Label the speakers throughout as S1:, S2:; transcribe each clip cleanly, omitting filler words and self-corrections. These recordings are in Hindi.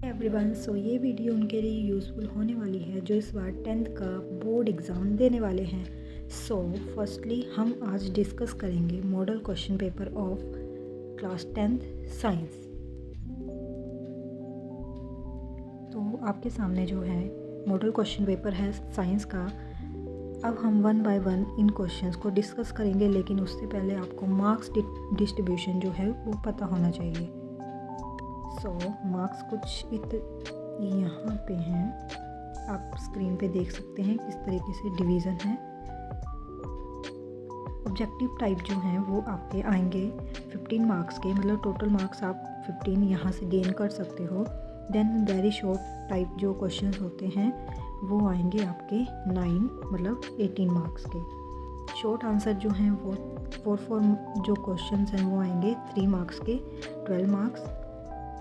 S1: एवरीवन, सो ये वीडियो उनके लिए यूज़फुल होने वाली है जो इस बार 10th का बोर्ड एग्ज़ाम देने वाले हैं। सो फर्स्टली हम आज डिस्कस करेंगे model question paper of class 10th science. तो आपके सामने जो है मॉडल क्वेश्चन पेपर है साइंस का। अब हम one by one in questions को डिस्कस करेंगे, लेकिन उससे पहले आपको मार्क्स डिस्ट्रीब्यूशन जो है वो पता होना चाहिए। मार्क्स कुछ यहाँ पे हैं, आप स्क्रीन पे देख सकते हैं किस तरीके से डिवीज़न है। ऑब्जेक्टिव टाइप जो हैं वो आपके आएंगे 15 मार्क्स के, मतलब टोटल मार्क्स आप 15 यहाँ से गेन कर सकते हो। देन वेरी शॉर्ट टाइप जो क्वेश्चंस होते हैं वो आएंगे आपके 9 मतलब 18 मार्क्स के। शॉर्ट आंसर जो हैं वो 4 जो क्वेश्चंस हैं वो आएंगे 3 मार्क्स के 12 मार्क्स,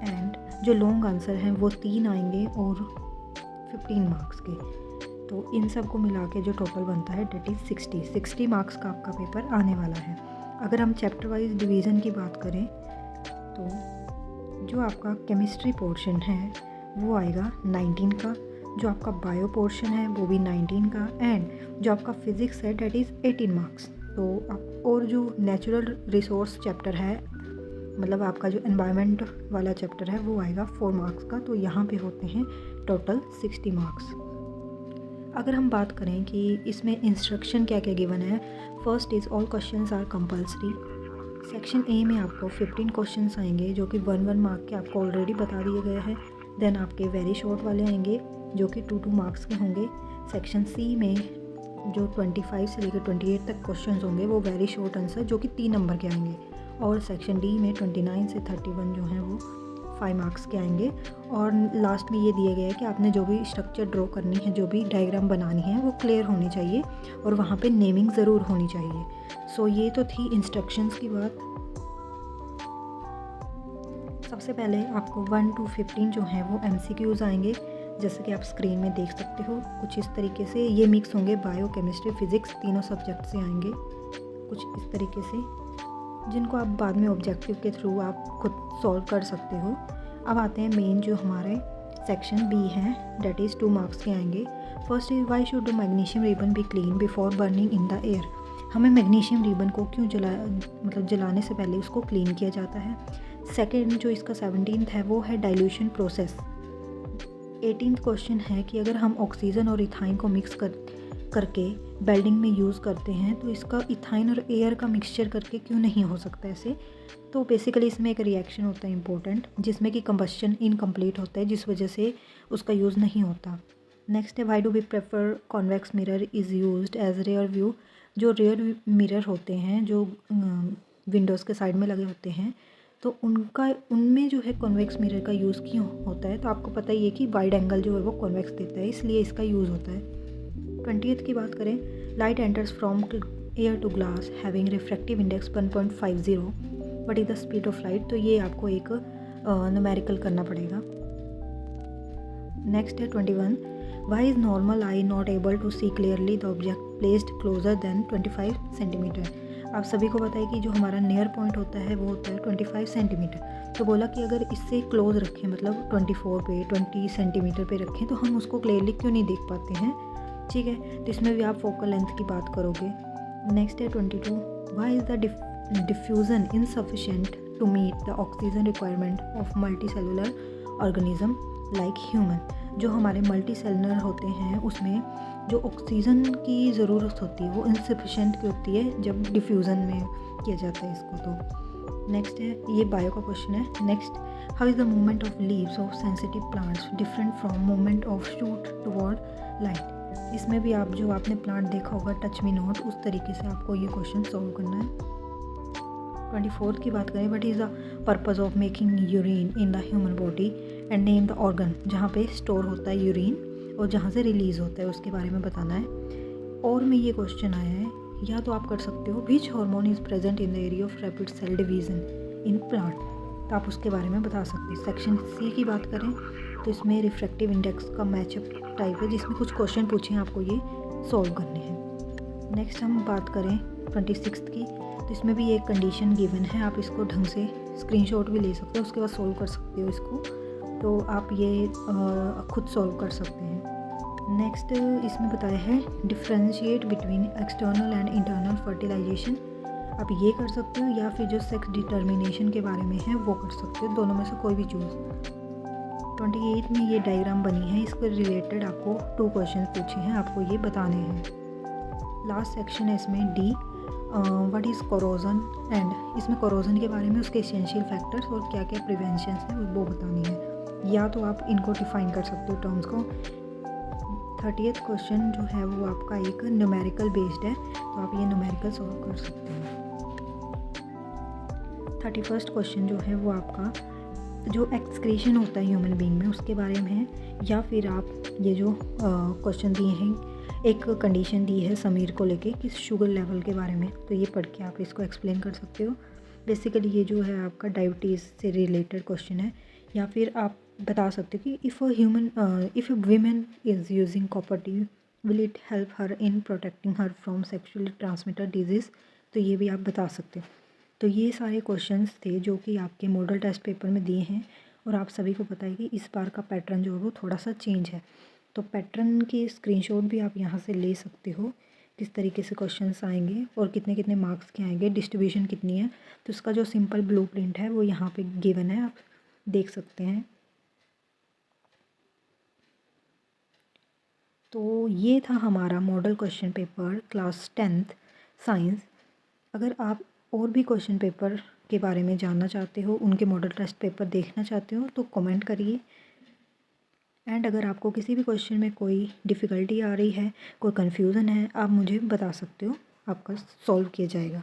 S1: एंड जो लॉन्ग आंसर हैं वो 3 आएंगे और 15 मार्क्स के। तो इन सब को मिला के जो टोटल बनता है डेट इज़ 60 मार्क्स का आपका पेपर आने वाला है। अगर हम चैप्टर वाइज डिवीज़न की बात करें तो जो आपका केमिस्ट्री पोर्शन है वो आएगा 19 का, जो आपका बायो पोर्शन है वो भी 19 का, एंड जो आपका फिज़िक्स है डेट इज़ 18 मार्क्स। तो आप और जो नेचुरल रिसोर्स चैप्टर है, मतलब आपका जो एनवायरनमेंट वाला चैप्टर है वो आएगा 4 मार्क्स का। तो यहाँ पे होते हैं टोटल 60 मार्क्स। अगर हम बात करें कि इसमें इंस्ट्रक्शन क्या क्या गिवन है, first is all questions are compulsory. Section A में आपको 15 क्वेश्चंस आएंगे जो कि 1 मार्क के आपको ऑलरेडी बता दिए गए हैं। देन आपके वेरी शॉर्ट वाले आएंगे जो कि 2 मार्क्स के होंगे। सेक्शन सी में जो 25 से लेकर 28 तक क्वेश्चंस होंगे वो वेरी शॉर्ट आंसर जो कि 3 नंबर के आएंगे। और सेक्शन डी में 29 से 31 जो हैं वो 5 मार्क्स के आएंगे। और लास्ट में ये दिया गया है कि आपने जो भी स्ट्रक्चर ड्रॉ करनी है, जो भी डायग्राम बनानी है वो क्लियर होनी चाहिए और वहाँ पे नेमिंग ज़रूर होनी चाहिए। सो ये तो थी इंस्ट्रक्शंस की बात। सबसे पहले आपको 1 to 15 जो हैं वो MCQs आएंगे, जैसे कि आप स्क्रीन में देख सकते हो कुछ इस तरीके से। ये मिक्स होंगे, बायो केमिस्ट्री फिज़िक्स तीनों सब्जेक्ट से आएंगे कुछ इस तरीके से, जिनको आप बाद में ऑब्जेक्टिव के थ्रू आप खुद सॉल्व कर सकते हो। अब आते हैं मेन जो हमारे सेक्शन बी है, डेट इज़ 2 मार्क्स के आएंगे। First is why should magnesium ribbon be clean before burning in the air. हमें मैग्नीशियम रिबन को क्यों जलाने से पहले उसको क्लीन किया जाता है। सेकेंड जो इसका 17th है वो है डाइल्यूशन प्रोसेस। 18th क्वेश्चन है कि अगर हम ऑक्सीजन और इथाइन को मिक्स करके वेल्डिंग में यूज़ करते हैं तो इसका इथाइन और एयर का मिक्सचर करके क्यों नहीं हो सकता ऐसे। तो बेसिकली इसमें एक रिएक्शन होता है इंपॉर्टेंट, जिसमें कि कंबस्शन इनकम्प्लीट होता है, जिस वजह से उसका यूज़ नहीं होता। नेक्स्ट है why do we prefer convex mirror is used as rear view. जो रेयर मिरर होते हैं जो विंडोज़ के साइड में लगे होते हैं तो उनमें जो है कॉन्वेक्स मिरर का यूज़ क्यों होता है। तो आपको पता ही है कि वाइड एंगल जो है वो कॉन्वेक्स देता है, इसलिए इसका यूज़ होता है। 20th की बात करें, light enters from air to glass having refractive index 1.50, what is the speed of light. तो ये आपको एक न्यूमेरिकल करना पड़ेगा। नेक्स्ट है 21, why is normal eye not able to see clearly the object placed closer than 25 centimetre. आप सभी को पता है कि जो हमारा नियर पॉइंट होता है वो होता है 25 सेंटीमीटर। तो बोला कि अगर इससे क्लोज रखें, मतलब 24 पे 20 सेंटीमीटर पे रखें तो हम उसको क्लियरली क्यों नहीं देख पाते हैं। ठीक है, तो इसमें भी आप फोकल लेंथ की बात करोगे। नेक्स्ट है 22, why is the diffusion insufficient to meet the oxygen requirement of multi cellular organism like human. जो हमारे मल्टी सेलुलर होते हैं उसमें जो ऑक्सीजन की ज़रूरत होती है वो इनसफिशिएंट की होती है जब डिफ्यूज़न में किया जाता है इसको। तो नेक्स्ट है, ये बायो का क्वेश्चन है। Next, how is the movement of leaves of sensitive plants different from movement of shoot toward light. इसमें भी आप जो आपने प्लांट देखा होगा टच मी नॉट, उस तरीके से आपको ये क्वेश्चन सॉल्व करना है। 24th की बात करें, what is the purpose of making urine in the human body and name the organ जहाँ पे स्टोर होता है यूरिन और जहाँ से रिलीज़ होता है उसके बारे में बताना है। और में ये क्वेश्चन आया है, या तो आप कर सकते हो which hormone is present in the area of rapid cell division in plant, तो आप उसके बारे में बता सकते हैं। सेक्शन सी की बात करें तो इसमें रिफ्रैक्टिव इंडेक्स का मैचअप टाइप है, जिसमें कुछ क्वेश्चन पूछे हैं, आपको ये सॉल्व करने हैं। नेक्स्ट हम बात करें 26th की, तो इसमें भी एक कंडीशन गिवन है, आप इसको ढंग से स्क्रीनशॉट भी ले सकते हो, उसके बाद सॉल्व कर सकते हो इसको। तो आप ये खुद सॉल्व कर सकते हैं। नेक्स्ट इसमें बताया है differentiate between external and internal fertilisation. आप ये कर सकते हो या फिर जो सेक्स डिटर्मिनेशन के बारे में है वो कर सकते हो, दोनों में से कोई भी चूज़। 28 में ये डायग्राम बनी है, इसके रिलेटेड आपको 2 क्वेश्चन पूछे हैं, आपको ये बताने हैं। लास्ट सेक्शन है इसमें D, what is corrosion and इसमें कोरोजन के बारे में उसके एसेंशियल फैक्टर्स और क्या क्या प्रिवेंशन है वो बतानी है, या तो आप इनको डिफाइन कर सकते हो टर्म्स को। 30th क्वेश्चन जो है वो आपका एक न्यूमेरिकल बेस्ड है, तो आप ये न्यूमेरिकल सॉल्व कर सकते हैं। 31st क्वेश्चन जो है वो आपका जो एक्सक्रीशन होता है ह्यूमन बीइंग में उसके बारे में है, या फिर आप ये जो क्वेश्चन दिए हैं, एक कंडीशन दी है समीर को लेके कि शुगर लेवल के बारे में, तो ये पढ़ के आप इसको एक्सप्लेन कर सकते हो। बेसिकली ये जो है आपका डायबिटीज़ से रिलेटेड क्वेश्चन है। या फिर आप बता सकते हो कि if a women is using copper T will it help her in protecting her from sexually transmitted disease, तो ये भी आप बता सकते हो। तो ये सारे क्वेश्चंस थे जो कि आपके मॉडल टेस्ट पेपर में दिए हैं, और आप सभी को पता है कि इस बार का पैटर्न जो है वो थोड़ा सा चेंज है, तो पैटर्न की स्क्रीनशॉट भी आप यहाँ से ले सकते हो, किस तरीके से क्वेश्चंस आएंगे और कितने कितने मार्क्स के आएंगे, डिस्ट्रीब्यूशन कितनी है। तो उसका जो सिंपल ब्लूप्रिंट है वो यहाँ पे गिवन है, आप देख सकते हैं। तो ये था हमारा model question paper class 10th science. अगर आप और भी क्वेश्चन पेपर के बारे में जानना चाहते हो, उनके मॉडल टेस्ट पेपर देखना चाहते हो, तो कमेंट करिए। एंड अगर आपको किसी भी क्वेश्चन में कोई डिफ़िकल्टी आ रही है, कोई कन्फ्यूज़न है, आप मुझे बता सकते हो, आपका सॉल्व किया जाएगा।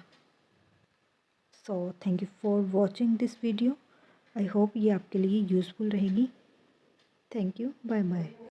S1: So thank you for watching this video. I hope ये आपके लिए यूज़फुल रहेगी। Thank you, bye bye.